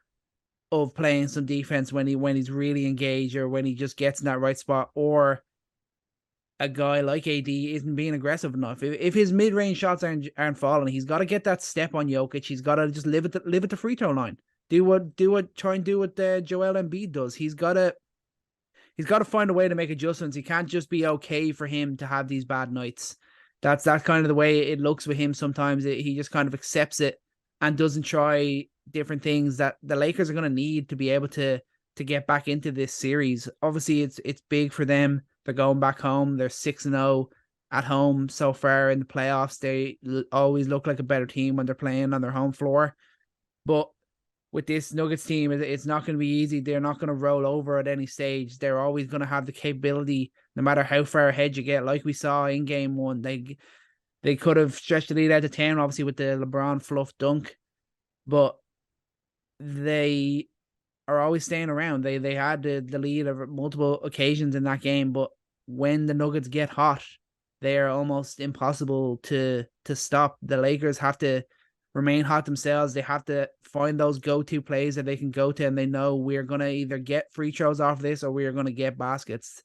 of playing some defense when he's really engaged or when he just gets in that right spot, or a guy like AD isn't being aggressive enough. If his mid-range shots aren't falling, he's got to get that step on Jokic. He's got to just live at the free throw line. Try and do what Joel Embiid does. He's got to find a way to make adjustments. He can't just be okay for him to have these bad nights. That's kind of the way it looks with him sometimes. He just kind of accepts it and doesn't try different things that the Lakers are going to need to be able to get back into this series. Obviously, it's big for them. They're going back home. They're 6-0 at home so far in the playoffs. They always look like a better team when they're playing on their home floor. But with this Nuggets team, it's not going to be easy. They're not going to roll over at any stage. They're always going to have the capability, no matter how far ahead you get, like we saw in game 1. They could have stretched the lead out to 10, obviously, with the LeBron fluff dunk. But they are always staying around. They had the lead of multiple occasions in that game, but when the Nuggets get hot, they are almost impossible to stop. The Lakers have to remain hot themselves. They have to find those go-to plays that they can go to, and they know we're going to either get free throws off this or we are going to get baskets.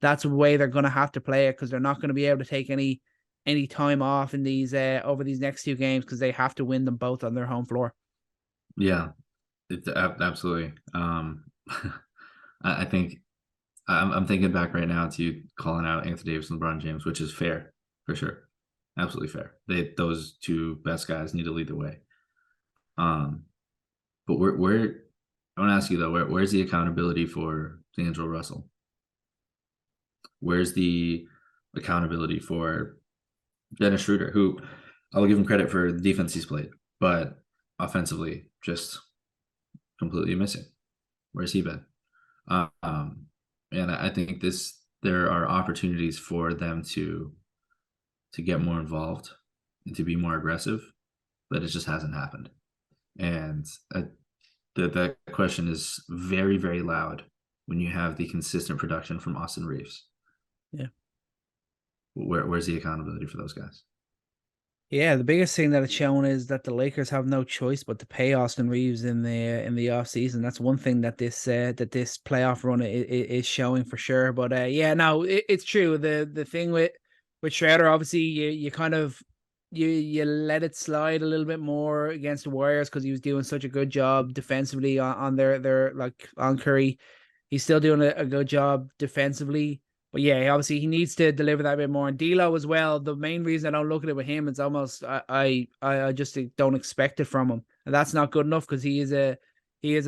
That's the way they're going to have to play it, because they're not going to be able to take any time off in these over these next 2 games, because they have to win them both on their home floor. Yeah, absolutely. I think I'm thinking back right now to calling out Anthony Davis and LeBron James, which is fair for sure. Absolutely fair. Those 2 best guys need to lead the way. But where I want to ask you though, where's the accountability for D'Angelo Russell? Where's the accountability for Dennis Schroeder, who I'll give him credit for the defense he's played, but offensively just completely missing. Where's he been? And I think there are opportunities for them to get more involved and to be more aggressive, but it just hasn't happened. And that question is very, very loud when you have the consistent production from Austin Reeves. Yeah. Where's the accountability for those guys? Yeah, the biggest thing that it's shown is that the Lakers have no choice but to pay Austin Reeves in the off season. That's one thing that this playoff run is showing for sure. But yeah, no, it's true. The thing with Schroeder, obviously, you kind of you let it slide a little bit more against the Warriors because he was doing such a good job defensively on their like on Curry. He's still doing a good job defensively. But yeah, obviously he needs to deliver that a bit more. And D'Lo as well. The main reason I don't look at it with him, it's almost I just don't expect it from him, and that's not good enough because he is a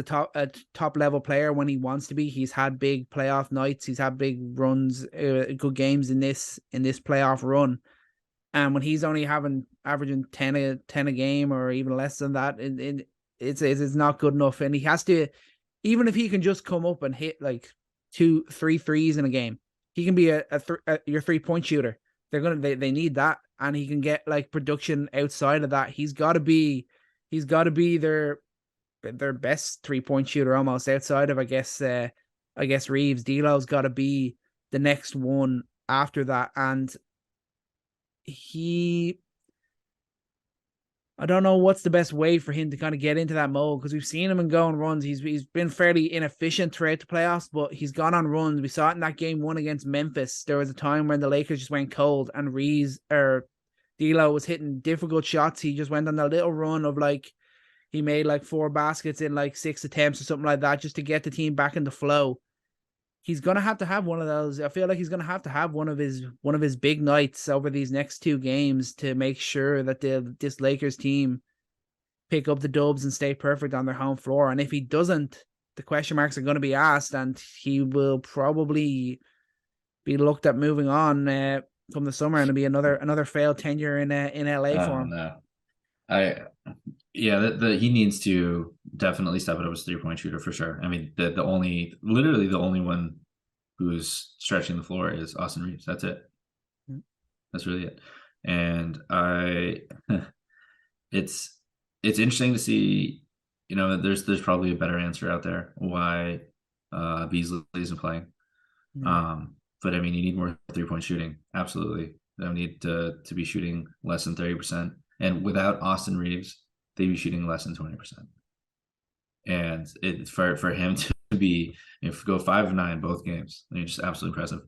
top level player when he wants to be. He's had big playoff nights. He's had big runs, good games in this playoff run. And when he's only averaging 10 a game or even less than that, it's not good enough. And he has to, even if he can just come up and hit like 2-3 threes in a game. He can be your 3-point shooter. They need that, and he can get like production outside of that. He's got to be their best 3-point shooter almost outside of I guess Reeves. D'Lo's got to be the next one after that, and I don't know what's the best way for him to kind of get into that mode because we've seen him in going runs. He's been fairly inefficient throughout the playoffs, but he's gone on runs. We saw it in that game 1 against Memphis. There was a time when the Lakers just went cold and D'Lo was hitting difficult shots. He just went on a little run of like he made like 4 baskets in like 6 attempts or something like that just to get the team back in the flow. He's gonna have to have one of those. I feel like he's gonna have to have one of his big nights over these next 2 games to make sure that this Lakers team pick up the dubs and stay perfect on their home floor. And if he doesn't, the question marks are going to be asked, and he will probably be looked at moving on from the summer, and it'll be another failed tenure in LA for him. No. He needs to definitely step it up as 3-point shooter for sure. I mean, literally the only one who's stretching the floor is Austin Reeves. That's it. That's really it. And it's interesting to see, there's probably a better answer out there why Beasley isn't playing. But I mean, you need more 3-point shooting. Absolutely. They don't need to be shooting less than 30%. And without Austin Reeves, they'd be shooting less than 20%. And it for him to be, go 5 of 9 both games, I mean, just absolutely impressive.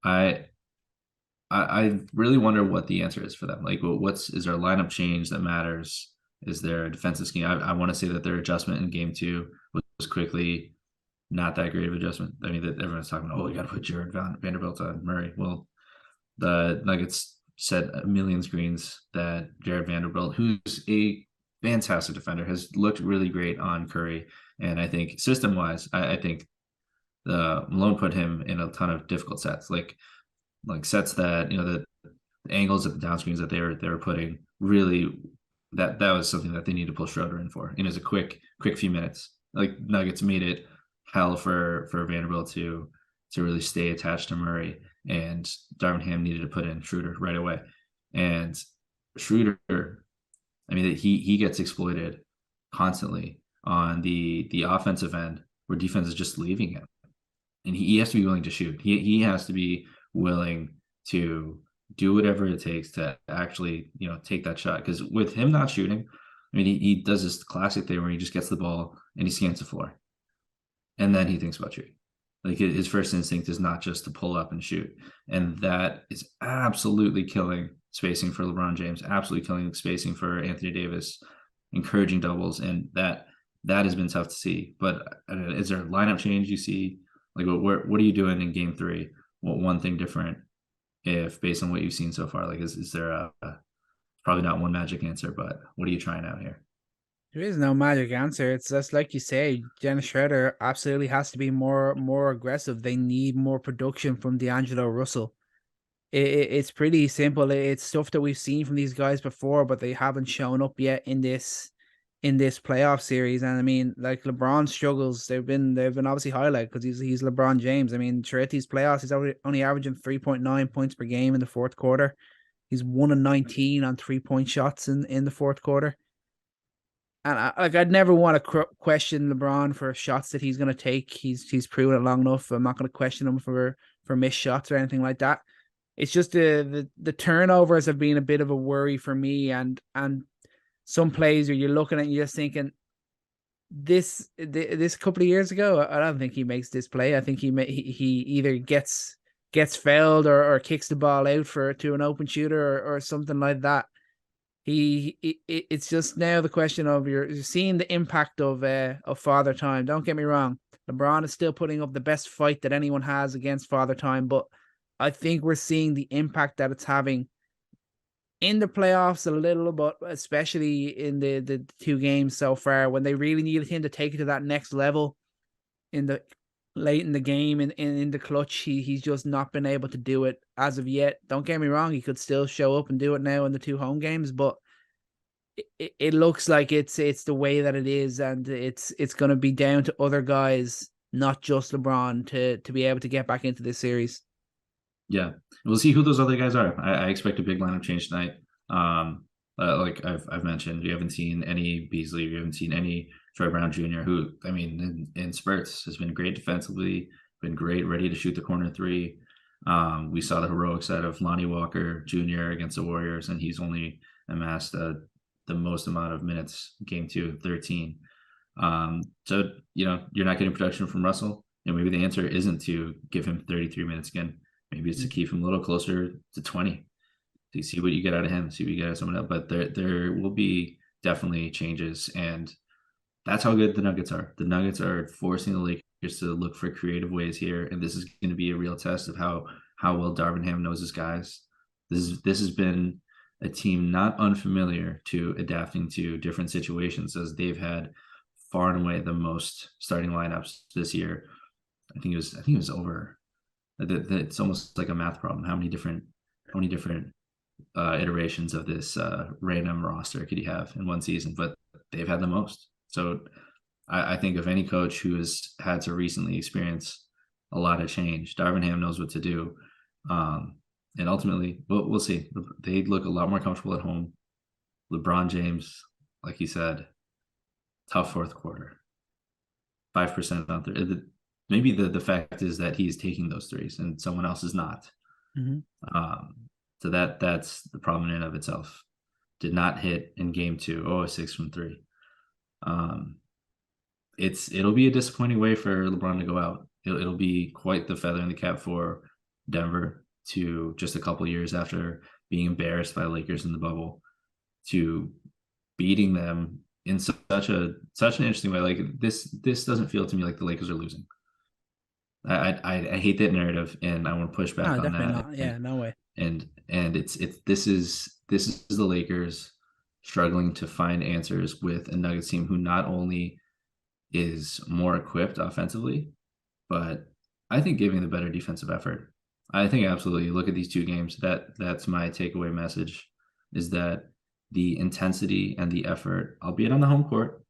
I really wonder what the answer is for them. Like, is there a lineup change that matters? Is there a defensive scheme? I want to say that their adjustment in game 2 was quickly not that great of adjustment. I mean, that everyone's talking about, you got to put Jared Vanderbilt on Murray. Well, the Nuggets said a million screens that Jared Vanderbilt, who's a fantastic defender, has looked really great on Curry. And I think system-wise, I think the Malone put him in a ton of difficult sets, like sets that, the angles of the down screens that they were putting, really that was something that they need to pull Schroeder in for. And it was a quick few minutes. Like, Nuggets made it hell for Vanderbilt to really stay attached to Murray, and Darvin Ham needed to put in Schroeder right away. And Schroeder, I mean, he gets exploited constantly on the offensive end where defense is just leaving him. And he has to be willing to shoot. He has to be willing to do whatever it takes to actually, take that shot. Because with him not shooting, I mean, he does this classic thing where he just gets the ball and he scans the floor. And then he thinks about shooting. Like, his first instinct is not just to pull up and shoot. And that is absolutely killing spacing for LeBron James, absolutely killing spacing for Anthony Davis, encouraging doubles. And that has been tough to see. But is there a lineup change you see? Like, what are you doing in game 3? What one thing different, if based on what you've seen so far? Like, is there probably not one magic answer, but what are you trying out here? There is no magic answer. It's just like you say, Dennis Schroeder absolutely has to be more aggressive. They need more production from D'Angelo Russell. It's pretty simple. It's stuff that we've seen from these guys before, but they haven't shown up yet in this playoff series. And I mean, like, LeBron struggles. They've been obviously highlighted because he's LeBron James. I mean, throughout these playoffs, he's only averaging 3.9 points per game in the fourth quarter. He's 1 of 19 on 3-point shots in the fourth quarter. And I'd never want to question LeBron for shots that he's going to take. He's proven it long enough. I'm not going to question him for missed shots or anything like that. it's just the turnovers have been a bit of a worry for me, and some plays where you're looking at and you're just thinking, this couple of years ago, I don't think he makes this play. I think he either gets fouled or kicks the ball out to an open shooter or something like that. It's just now the question of you're seeing the impact of Father Time. Don't get me wrong, LeBron is still putting up the best fight that anyone has against Father Time, but I think we're seeing the impact that it's having in the playoffs a little, but especially in the 2 games so far when they really needed him to take it to that next level in the late in the game and in the clutch. He's just not been able to do it as of yet. Don't get me wrong, he could still show up and do it now in the 2 home games, but it looks like it's the way that it is, and it's going to be down to other guys, not just LeBron, to be able to get back into this series. Yeah, we'll see who those other guys are. I expect a big lineup change tonight. Like I've mentioned, you haven't seen any Beasley, you haven't seen any Troy Brown Jr., who, I mean, in spurts has been great defensively, been great, ready to shoot the corner 3. We saw the heroic side of Lonnie Walker Jr. against the Warriors, and he's only amassed the most amount of minutes, game 2, 13. So, you're not getting production from Russell, and maybe the answer isn't to give him 33 minutes again. Maybe it's to keep him a little closer to 20 to see what you get out of him, see what you get out of someone else. But there will be definitely changes, and that's how good the Nuggets are. The Nuggets are forcing the Lakers to look for creative ways here, and this is going to be a real test of how well Darvin Ham knows his guys. This has been a team not unfamiliar to adapting to different situations, as they've had far and away the most starting lineups this year. I think it was over. It's almost like a math problem. How many different iterations of this random roster could you have in one season? But they've had the most. So I think of any coach who has had to recently experience a lot of change, Darvin Ham knows what to do. And ultimately, we'll see. They look a lot more comfortable at home. LeBron James, like he said, tough fourth quarter. 5% on third. Maybe the fact is that he's taking those threes and someone else is not. Mm-hmm. So that's the problem in and of itself. Did not hit in game 2. 6 from 3. It'll be a disappointing way for LeBron to go out. It'll be quite the feather in the cap for Denver to just a couple years after being embarrassed by the Lakers in the bubble to beating them in such an interesting way. Like this doesn't feel to me like the Lakers are losing. I hate that narrative, and I want to push back on that. Not. Yeah, no way. And this is the Lakers struggling to find answers with a Nuggets team who not only is more equipped offensively, but I think giving the better defensive effort. I think absolutely. Look at these 2 games. That's my takeaway message, is that the intensity and the effort, albeit on the home court,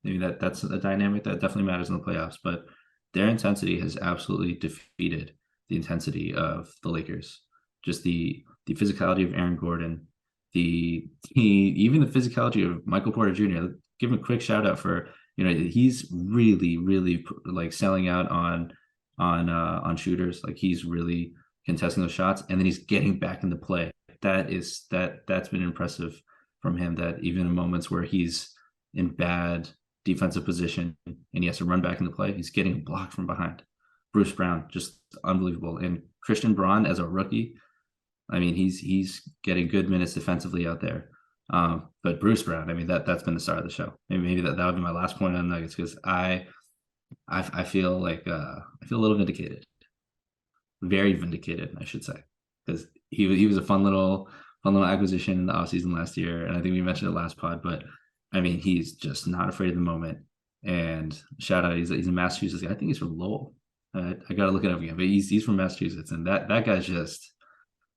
maybe that's a dynamic that definitely matters in the playoffs, but their intensity has absolutely defeated the intensity of the Lakers. Just the physicality of Aaron Gordon, even the physicality of Michael Porter Jr. Give him a quick shout out for, he's really, really like selling out on shooters. Like he's really contesting those shots, and then he's getting back into play. That's been impressive from him, that even in moments where he's in bad defensive position and he has to run back into play, he's getting blocked from behind. Bruce Brown, just unbelievable. And Christian Braun as a rookie, I mean, he's getting good minutes defensively out there. But Bruce Brown, I mean, that's been the star of the show. Maybe that would be my last point on Nuggets, because I feel like I feel a little vindicated, very vindicated, I should say, because he was a fun little acquisition in the offseason last year, and I think we mentioned it last pod. But I mean, he's just not afraid of the moment. And shout out, he's a Massachusetts guy. I think he's from Lowell. I got to look it up again, but he's from Massachusetts, and that guy's just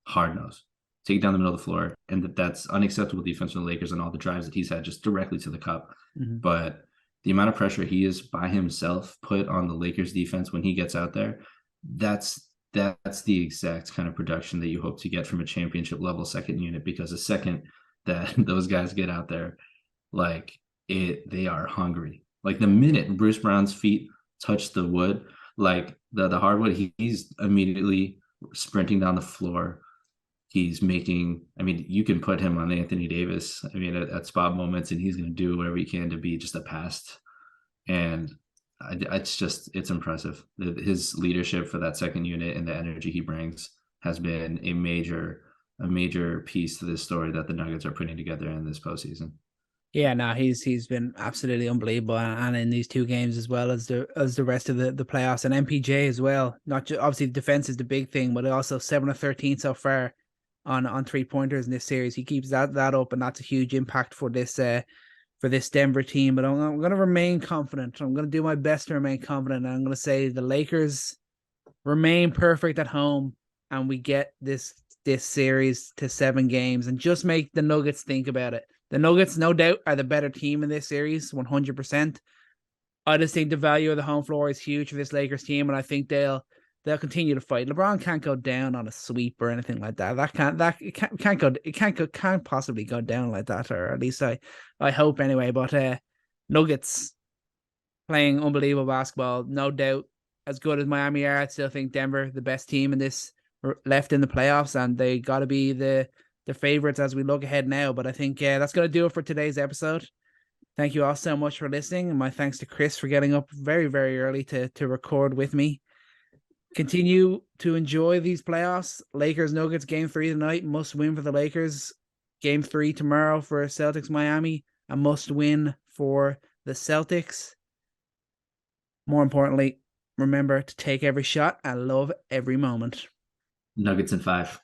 hard nosed. Take it down the middle of the floor, and that's unacceptable defense from the Lakers and all the drives that he's had just directly to the cup. Mm-hmm. But the amount of pressure he is by himself put on the Lakers defense when he gets out there, that's the exact kind of production that you hope to get from a championship level second unit, because the second that those guys get out there, they are hungry. Like the minute Bruce Brown's feet touch the wood, like the hardwood, he's immediately sprinting down the floor, he's making. I mean, you can put him on Anthony Davis. I mean, at spot moments, and he's going to do whatever he can to be just a pest. And it's impressive. His leadership for that second unit and the energy he brings has been a major piece to this story that the Nuggets are putting together in this postseason. Yeah, no, he's been absolutely unbelievable, and in these two games as well as the rest of the playoffs, and MPJ as well. Not just obviously defense is the big thing, but also 7 of 13 so far on 3-pointers in this series. He keeps that up, and that's a huge impact for this Denver team. But I'm going to remain confident. I'm going to do my best to remain confident. And I'm going to say the Lakers remain perfect at home, and we get this series to 7 games, and just make the Nuggets think about it. The Nuggets, no doubt, are the better team in this series, 100%. I just think the value of the home floor is huge for this Lakers team, and I think they'll continue to fight. LeBron can't go down on a sweep or anything like that. It can't possibly go down like that, or at least I hope anyway. But Nuggets playing unbelievable basketball, no doubt. As good as Miami are, I still think Denver the best team in this left in the playoffs, and they got to be the favorites as we look ahead now. But I think that's going to do it for today's episode. Thank you all so much for listening, and my thanks to Chris for getting up very, very early to record with me. Continue to enjoy these playoffs. Lakers Nuggets game 3 tonight, must win for the Lakers. Game 3 tomorrow for Celtics Miami, a must win for the Celtics. More importantly, remember to take every shot and love every moment. Nuggets in 5.